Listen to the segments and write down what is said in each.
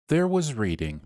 There was reading.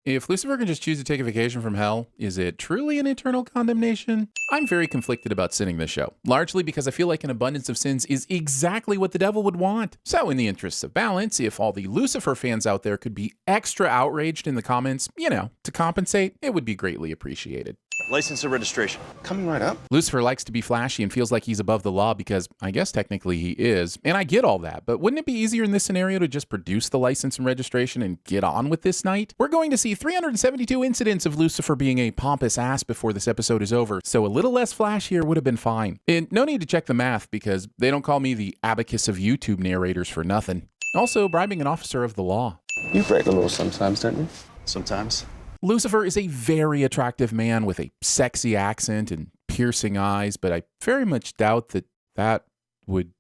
If Lucifer can just choose to take a vacation from hell, is it truly an eternal condemnation? I'm very conflicted about sinning this show, largely because I feel like an abundance of sins is exactly what the devil would want. So in the interests of balance, if all the Lucifer fans out there could be extra outraged in the comments, to compensate, it would be greatly appreciated. License and registration. Coming right up. Lucifer likes to be flashy and feels like he's above the law because I guess technically he is, and I get all that, but wouldn't it be easier in this scenario to just produce the license and registration and get on with this night? We're going to see 372 incidents of Lucifer being a pompous ass before this episode is over, so a little less flash here would have been fine. And no need to check the math because they don't call me the abacus of YouTube narrators for nothing. Also, bribing an officer of the law. You break the law sometimes, don't you? Sometimes. Lucifer is a very attractive man with a sexy accent and piercing eyes, but I very much doubt that would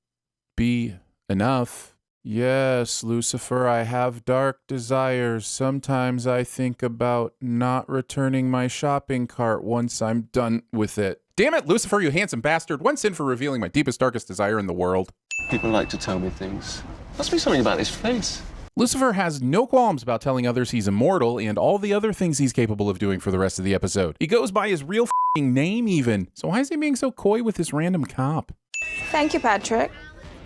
be enough. Yes, Lucifer, I have dark desires. Sometimes I think about not returning my shopping cart once I'm done with it. Damn it, Lucifer, you handsome bastard. One sin for revealing my deepest, darkest desire in the world. People like to tell me things. Must be something about his face. Lucifer has no qualms about telling others he's immortal and all the other things he's capable of doing for the rest of the episode. He goes by his real f***ing name even. So why is he being so coy with this random cop? Thank you, Patrick.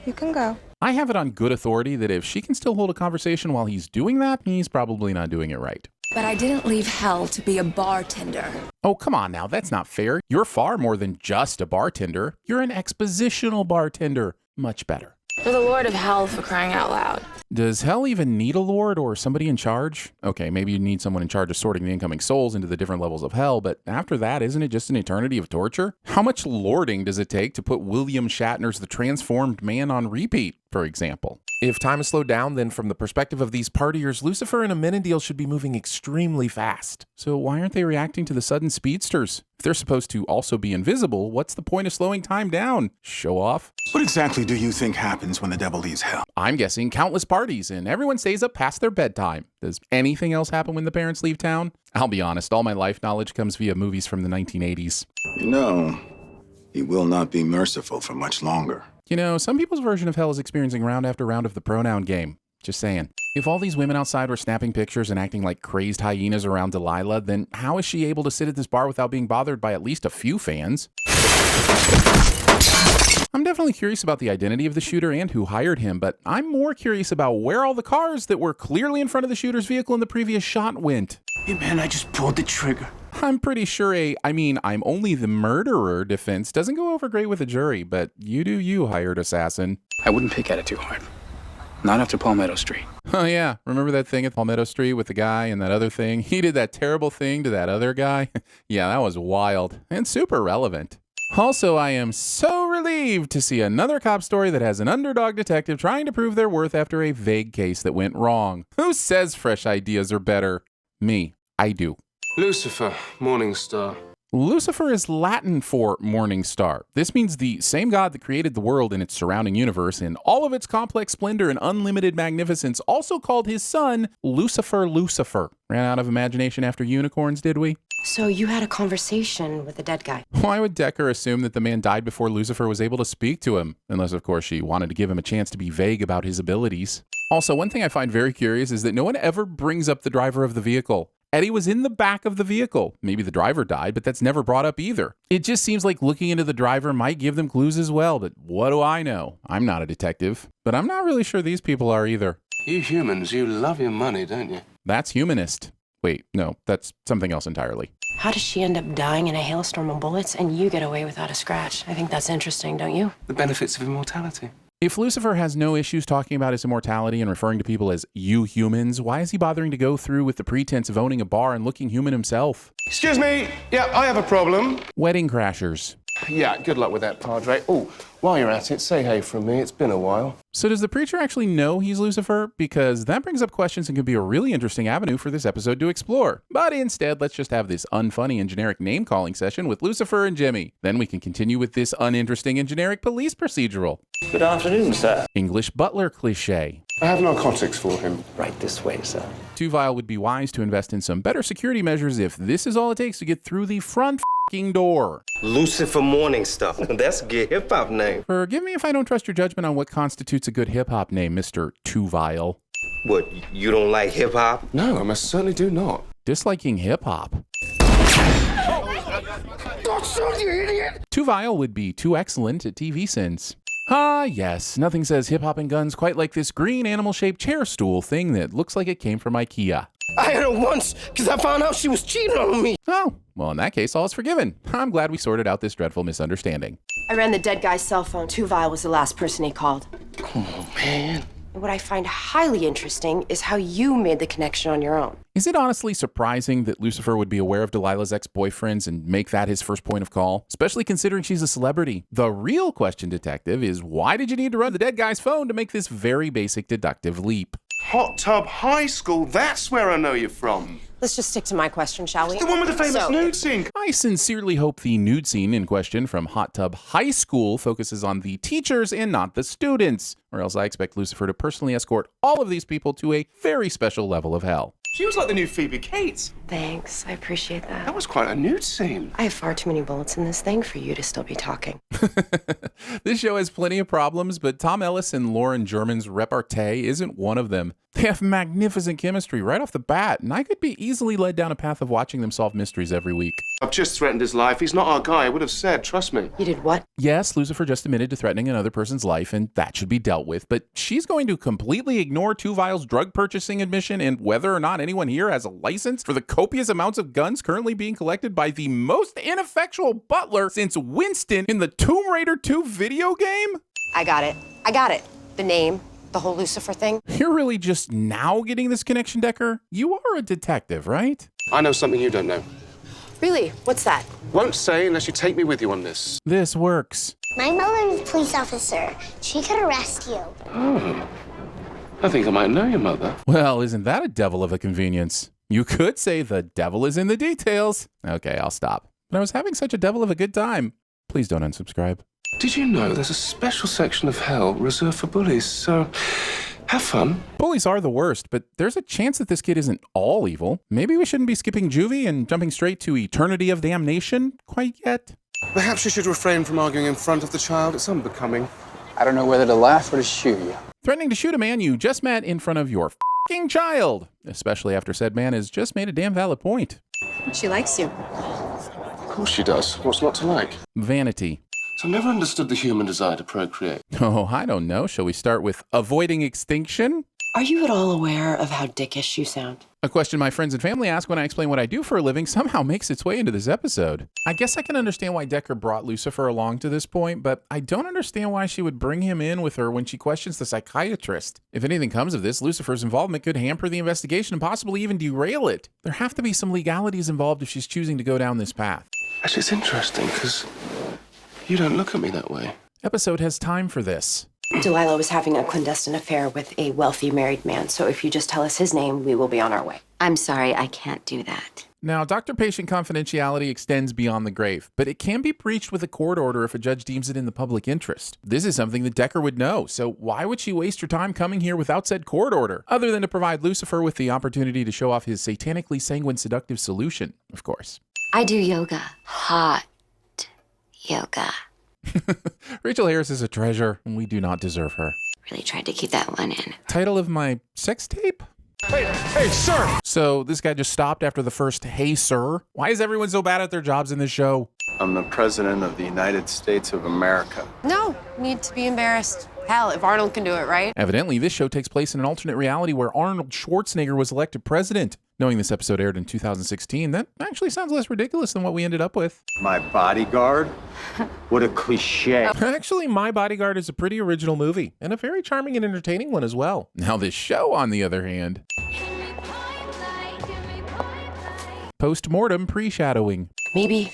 You can go. I have it on good authority that if she can still hold a conversation while he's doing that, he's probably not doing it right. But I didn't leave hell to be a bartender. Oh, come on now, that's not fair. You're far more than just a bartender. You're an expositional bartender. Much better. For the Lord of Hell, for crying out loud. Does hell even need a lord or somebody in charge? Okay, maybe you need someone in charge of sorting the incoming souls into the different levels of hell, but after that, isn't it just an eternity of torture? How much lording does it take to put William Shatner's The Transformed Man on repeat, for example? If time is slowed down, then from the perspective of these partiers, Lucifer and Amenadiel should be moving extremely fast. So why aren't they reacting to the sudden speedsters? If they're supposed to also be invisible, what's the point of slowing time down? Show off? What exactly do you think happens when the devil leaves hell? I'm guessing countless parties and everyone stays up past their bedtime. Does anything else happen when the parents leave town? I'll be honest, all my life knowledge comes via movies from the 1980s. He will not be merciful for much longer. Some people's version of hell is experiencing round after round of the pronoun game. Just saying. If all these women outside were snapping pictures and acting like crazed hyenas around Delilah, then how is she able to sit at this bar without being bothered by at least a few fans? I'm definitely curious about the identity of the shooter and who hired him, but I'm more curious about where all the cars that were clearly in front of the shooter's vehicle in the previous shot went. Hey man, I just pulled the trigger. I'm pretty sure I'm only the murderer defense doesn't go over great with a jury, but you do you, hired assassin. I wouldn't pick at it too hard. Not after Palmetto Street. Oh yeah, remember that thing at Palmetto Street with the guy and that other thing? He did that terrible thing to that other guy. Yeah, that was wild and super relevant. Also, I am so relieved to see another cop story that has an underdog detective trying to prove their worth after a vague case that went wrong. Who says fresh ideas are better? Me. I do. Lucifer, Morning Star. Lucifer is Latin for morning star. This means the same god that created the world and its surrounding universe in all of its complex splendor and unlimited magnificence also called his son Lucifer. Ran out of imagination after unicorns, did we? So you had a conversation with the dead guy. Why would Decker assume that the man died before Lucifer was able to speak to him? Unless, of course, she wanted to give him a chance to be vague about his abilities. Also, one thing I find very curious is that no one ever brings up the driver of the vehicle. Eddie was in the back of the vehicle. Maybe the driver died, but that's never brought up either. It just seems like looking into the driver might give them clues as well, but what do I know? I'm not a detective, but I'm not really sure these people are either. You humans, you love your money, don't you? That's humanist. Wait, no, that's something else entirely. How does she end up dying in a hailstorm of bullets and you get away without a scratch? I think that's interesting, don't you? The benefits of immortality. If Lucifer has no issues talking about his immortality and referring to people as you humans, why is he bothering to go through with the pretense of owning a bar and looking human himself? Excuse me. Yeah, I have a problem. Wedding crashers. Yeah, good luck with that, Padre. Oh, while you're at it, say hey from me. It's been a while. So does the preacher actually know he's Lucifer? Because that brings up questions and could be a really interesting avenue for this episode to explore. But instead, let's just have this unfunny and generic name-calling session with Lucifer and Jimmy. Then we can continue with this uninteresting and generic police procedural. Good afternoon, sir. English butler cliche. I have narcotics for him. Right this way, sir. Tuvile would be wise to invest in some better security measures if this is all it takes to get through the front f***ing door. Lucifer Morningstar. That's a good hip-hop name. Forgive me if I don't trust your judgment on what constitutes a good hip-hop name, Mr. Tuvile. What, you don't like hip hop? No, I most certainly do not. Disliking hip hop. Too vile would be too excellent at TVSins. Ah, yes, nothing says hip hop and guns quite like this green animal-shaped chair stool thing that looks like it came from IKEA. I had her once because I found out she was cheating on me. Oh, well, in that case, all is forgiven. I'm glad we sorted out this dreadful misunderstanding. I ran the dead guy's cell phone. Tuvile was the last person he called. Come on, man. And what I find highly interesting is how you made the connection on your own. Is it honestly surprising that Lucifer would be aware of Delilah's ex-boyfriends and make that his first point of call? Especially considering she's a celebrity. The real question, detective, is why did you need to run the dead guy's phone to make this very basic deductive leap? Hot Tub High School, that's where I know you're from. Let's just stick to my question, shall we? The one with the famous So- nude scene. I sincerely hope the nude scene in question from Hot Tub High School focuses on the teachers and not the students, or else I expect Lucifer to personally escort all of these people to a very special level of hell. She was like the new Phoebe Cates. Thanks, I appreciate that. That was quite a nude scene. I have far too many bullets in this thing for you to still be talking. This show has plenty of problems, but Tom Ellis and Lauren German's repartee isn't one of them. They have magnificent chemistry right off the bat, and I could be easily led down a path of watching them solve mysteries every week. I've just threatened his life. He's not our guy. I would have said, trust me. You did what? Yes, Lucifer just admitted to threatening another person's life, and that should be dealt with, but she's going to completely ignore Tuvile's drug purchasing admission and whether or not anyone here has a license for the copious amounts of guns currently being collected by the most ineffectual butler since Winston in the Tomb Raider 2 video game? I got it. I got it. The name, the whole Lucifer thing. You're really just now getting this connection, Decker? You are a detective, right? I know something you don't know. Really? What's that? Won't say unless you take me with you on this. This works. My mother is a police officer. She could arrest you. Oh. I think I might know your mother. Well, isn't that a devil of a convenience? You could say the devil is in the details. Okay, I'll stop. But I was having such a devil of a good time. Please don't unsubscribe. Did you know there's a special section of hell reserved for bullies? So, have fun. Bullies are the worst, but there's a chance that this kid isn't all evil. Maybe we shouldn't be skipping juvie and jumping straight to eternity of damnation quite yet. Perhaps you should refrain from arguing in front of the child. It's unbecoming. I don't know whether to laugh or to shoot you. Threatening to shoot a man you just met in front of your f***ing child, especially after said man has just made a damn valid point. She likes you. Of course she does. What's not to like? Vanity. So I never understood the human desire to procreate. Oh, I don't know. Shall we start with avoiding extinction? Are you at all aware of how dickish you sound? A question my friends and family ask when I explain what I do for a living somehow makes its way into this episode. I guess I can understand why Decker brought Lucifer along to this point, but I don't understand why she would bring him in with her when she questions the psychiatrist. If anything comes of this, Lucifer's involvement could hamper the investigation and possibly even derail it. There have to be some legalities involved if she's choosing to go down this path. Actually, it's interesting because you don't look at me that way. Episode has time for this. Delilah was having a clandestine affair with a wealthy married man, so if you just tell us his name, we will be on our way. I'm sorry, I can't do that. Now, doctor-patient confidentiality extends beyond the grave, but it can be breached with a court order if a judge deems it in the public interest. This is something that Decker would know, so why would she waste her time coming here without said court order, other than to provide Lucifer with the opportunity to show off his satanically sanguine seductive solution, of course. I do yoga. Hot yoga. Rachel Harris is a treasure, and we do not deserve her. Really tried to keep that one in. Title of my sex tape? Hey, sir! So this guy just stopped after the first "Hey, sir." Why is everyone so bad at their jobs in this show? I'm the President of the United States of America. No, need to be embarrassed. Hell, if Arnold can do it, right? Evidently, this show takes place in an alternate reality where Arnold Schwarzenegger was elected president. Knowing this episode aired in 2016, that actually sounds less ridiculous than what we ended up with. My bodyguard? What a cliche. Actually, My Bodyguard is a pretty original movie, and a very charming and entertaining one as well. Now this show, on the other hand, post-mortem pre-shadowing. Maybe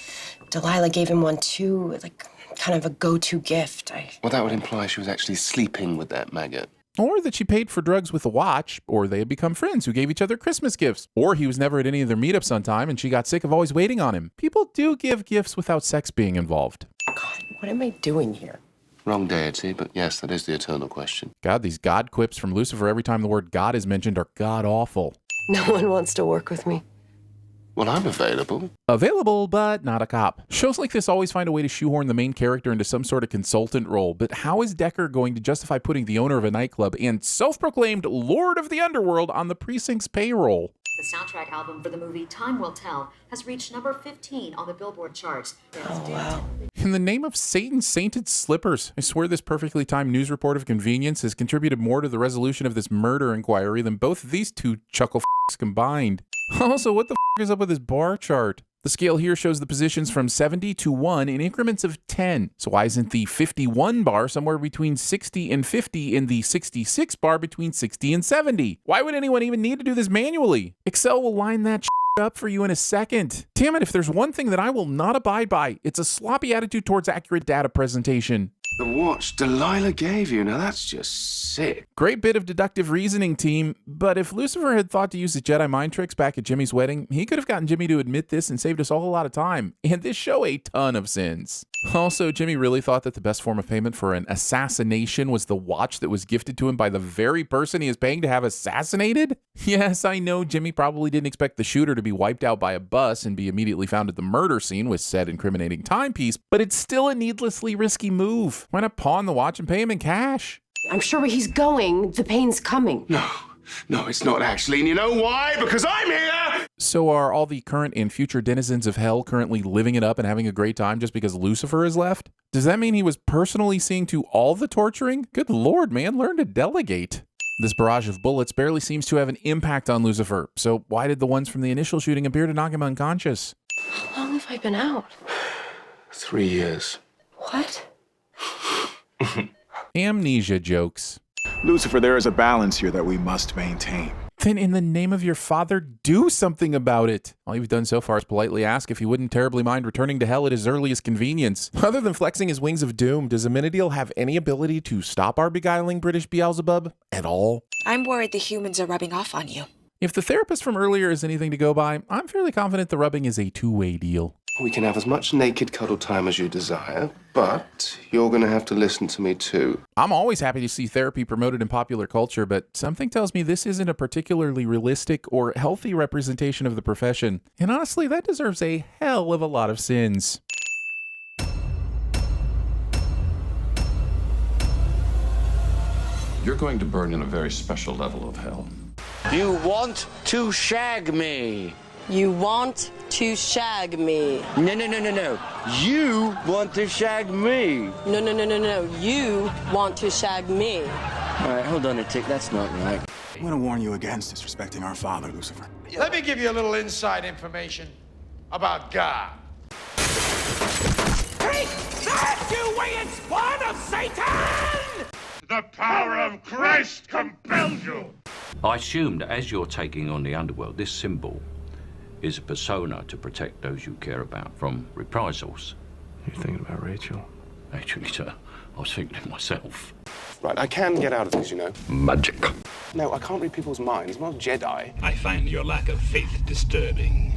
Delilah gave him one too, like kind of a go-to gift. Well, that would imply she was actually sleeping with that maggot. Or that she paid for drugs with a watch, or they had become friends who gave each other Christmas gifts, or he was never at any of their meetups on time and she got sick of always waiting on him. People do give gifts without sex being involved. God, what am I doing here? Wrong deity, but yes, that is the eternal question. God, these God quips from Lucifer every time the word God is mentioned are god-awful. No one wants to work with me. Well, I'm available. Available, but not a cop. Shows like this always find a way to shoehorn the main character into some sort of consultant role, but how is Decker going to justify putting the owner of a nightclub and self-proclaimed Lord of the Underworld on the precinct's payroll? The soundtrack album for the movie Time Will Tell has reached number 15 on the Billboard charts. Oh, wow. In the name of Satan's sainted slippers, I swear this perfectly timed news report of convenience has contributed more to the resolution of this murder inquiry than both of these two chuckle f***s combined. Also, what the f*** is up with this bar chart? The scale here shows the positions from 70 to 1 in increments of 10. So why isn't the 51 bar somewhere between 60 and 50 and the 66 bar between 60 and 70? Why would anyone even need to do this manually? Excel will line that up for you in a second. Damn it, if there's one thing that I will not abide by, it's a sloppy attitude towards accurate data presentation. The watch Delilah gave you, now that's just sick. Great bit of deductive reasoning, team, but if Lucifer had thought to use the Jedi mind tricks back at Jimmy's wedding, he could have gotten Jimmy to admit this and saved us all a lot of time, and this show a ton of sins. Also, Jimmy really thought that the best form of payment for an assassination was the watch that was gifted to him by the very person he is paying to have assassinated? Yes, I know Jimmy probably didn't expect the shooter to be wiped out by a bus and be immediately found at the murder scene with said incriminating timepiece, but it's still a needlessly risky move. Why not pawn the watch and pay him in cash? I'm sure where he's going, the pain's coming. No, it's not actually. And you know why? Because I'm here! So are all the current and future denizens of hell currently living it up and having a great time just because Lucifer is left? Does that mean he was personally seeing to all the torturing? Good lord, man, learn to delegate. This barrage of bullets barely seems to have an impact on Lucifer, so why did the ones from the initial shooting appear to knock him unconscious? How long have I been out? 3 years. What? Amnesia jokes. Lucifer, there is a balance here that we must maintain. Then in the name of your father, do something about it. All you've done so far is politely ask if he wouldn't terribly mind returning to hell at his earliest convenience. Other than flexing his wings of doom, does Amenadiel have any ability to stop our beguiling British Beelzebub at all? I'm worried the humans are rubbing off on you. If the therapist from earlier is anything to go by, I'm fairly confident the rubbing is a two-way deal. We can have as much naked cuddle time as you desire, but you're going to have to listen to me too. I'm always happy to see therapy promoted in popular culture, but something tells me this isn't a particularly realistic or healthy representation of the profession. And honestly, that deserves a hell of a lot of sins. You're going to burn in a very special level of hell. You want to shag me. You want to shag me. No. You want to shag me. No. You want to shag me. All right, hold on a tick. That's not right. I'm going to warn you against disrespecting our father, Lucifer. Let me give you a little inside information about God. Take that, you winged spawn of Satan! The power of Christ compels you. I assume that as you're taking on the underworld, this symbol is a persona to protect those you care about from reprisals. You're thinking about Rachel? Actually, sir, I was thinking of myself. Right, I can get out of these, you know. Magic. No, I can't read people's minds. I'm not a Jedi. I find your lack of faith disturbing.